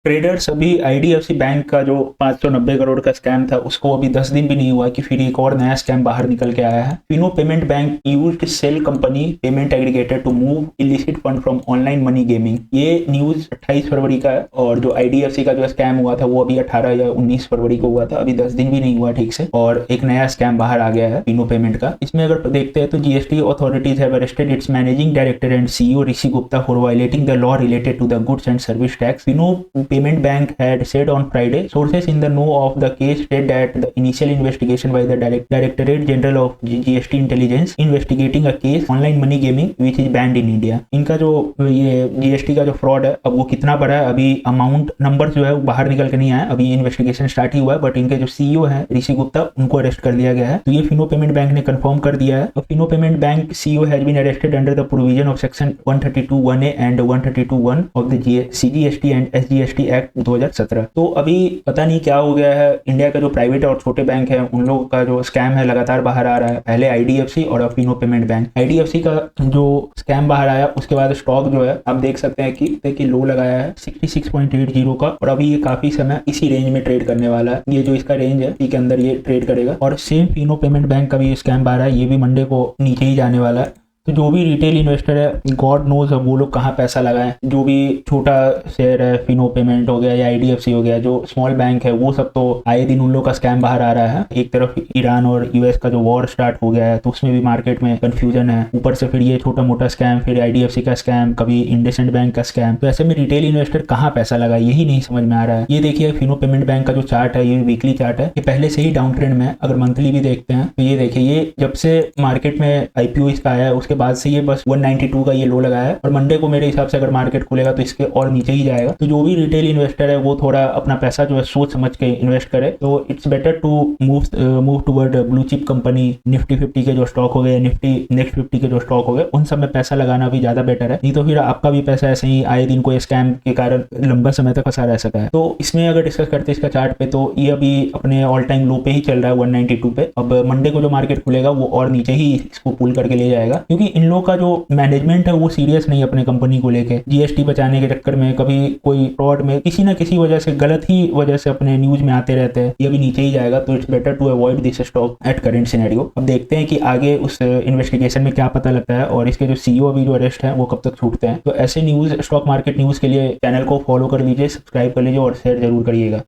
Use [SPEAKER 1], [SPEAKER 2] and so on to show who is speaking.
[SPEAKER 1] Traders अभी IDFC bank का जो 590 करोड़ का स्कैम था उसको अभी 10 दिन भी नहीं हुआ कि फिर एक और नया स्कैम बाहर निकल के आया है। Fino payment bank used shell company payment aggregator to move illicit fund from online money gaming. ये न्यूज 28 फरवरी का है और जो आईडीएफसी का जो स्कैम हुआ था वो अभी 18 या 19 फरवरी को हुआ था। अभी 10 दिन भी नहीं हुआ ठीक से और एक नया स्कैम बाहर आ गया है फिनो पेमेंट का। इसमें अगर देखते हैं तो GST authorities have arrested its managing director and CEO Rishi Gupta for violating the law related to the goods and service tax. Fino payment bank had said on Friday. Sources in the know of the case state that the initial investigation by the Directorate General of GST Intelligence investigating a case online money gaming which is banned in India. इनका जो ये GST का जो fraud है अब वो कितना बड़ा है अभी अमाउंट नंबर जो है वो बाहर निकल के नहीं आया। अभी इन्वेस्टिगेशन स्टार्ट ही हुआ है बट इनके जो सीईओ है ऋषि गुप्ता उनको अरेस्ट कर लिया गया है। तो ये फिनो पेमेंट बैंक ने कंफर्म कर दिया है। Fino payment bank CEO has been arrested under the provision of section 132(1)(a) and 132(1) of the CGST and SGST act 2017। तो अभी पता नहीं क्या हो गया है। इंडिया का जो प्राइवेट और छोटे बैंक है उन लोगों का जो स्कैम है लगातार बाहर आ रहा है। पहले आईडीएफसी और अब फिनो पेमेंट बैंक। आईडीएफसी का जो स्कैम बाहर आया उसके बाद स्टॉक जो है आप देख सकते हैं कि लो लगाया है 66.80 का और अभी ये काफी समय इसी रेंज में ट्रेड करने वाला है। ये जो इसका रेंज है के अंदर ये ट्रेड करेगा और सेम फिनो पेमेंट बैंक का भी स्कैम बाहर है। ये भी मंडे को नीचे ही जाने वाला है। तो जो भी रिटेल इन्वेस्टर है गॉड नोज वो लोग कहाँ पैसा लगाएं। जो भी छोटा शेयर है फिनो पेमेंट हो गया या आईडीएफसी हो गया जो स्मॉल बैंक है वो सब तो आए दिन उन लोग का स्कैम बाहर आ रहा है। एक तरफ ईरान और यूएस का जो वॉर स्टार्ट हो गया है तो उसमें भी मार्केट में कंफ्यूजन है। ऊपर से फिर ये छोटा मोटा स्कैम, फिर आईडीएफसी का स्कैम, कभी इंडसइंड बैंक का स्कैम। तो ऐसे में रिटेल इन्वेस्टर कहाँ पैसा लगाए यही नहीं समझ में आ रहा है। ये देखिए फिनो पेमेंट बैंक का जो चार्ट है ये वीकली चार्ट है। ये पहले से ही डाउन ट्रेंड में है। अगर मंथली भी देखते हैं तो ये देखिए ये जब से मार्केट में आईपीओ इसका आया है उसके बाद से ये बस 192 का ये लो लगाया है और मंडे को मेरे हिसाब से अगर मार्केट खुलेगा तो इसके और नीचे ही जाएगा। तो जो भी रिटेल इन्वेस्टर है वो थोड़ा अपना पैसा जो है सोच समझ के इन्वेस्ट करे। तो it's better to move toward blue chip company. Nifty 50 के जो स्टॉक हो गए, निफ्टी नेक्स्ट 50 के जो स्टॉक हो गए उन सब में पैसा लगाना भी ज्यादा बेटर है। नहीं तो फिर आपका भी पैसा ऐसे ही आए दिन कोई स्कैम के कारण लंबा समय तक फंसा रह सका है। तो इसमें अगर डिस्कस करते हैं इसका चार्ट पे तो ये अभी अपने ऑल टाइम लो पे ही चल रहा है 192 पे। अब मंडे को जो मार्केट खुलेगा वो और नीचे ही इसको पुल करके ले जाएगा क्योंकि इन लोगों का जो मैनेजमेंट है वो सीरियस नहीं अपने कंपनी को लेके। जीएसटी बचाने के चक्कर में कभी कोई फ्रॉड में किसी ना किसी वजह से गलत ही वजह से अपने न्यूज में आते रहते हैं। ये भी नीचे ही जाएगा तो it's better to avoid this stock at current scenario. अब देखते हैं कि आगे उस इन्वेस्टिगेशन में क्या पता लगता है और इसके जो सीईओ अभी जो अरेस्ट है वो कब तक छूटते हैं। तो ऐसे न्यूज स्टॉक मार्केट न्यूज के लिए चैनल को फॉलो कर लीजिए, सब्सक्राइब कर लीजिए और शेयर जरूर करिएगा।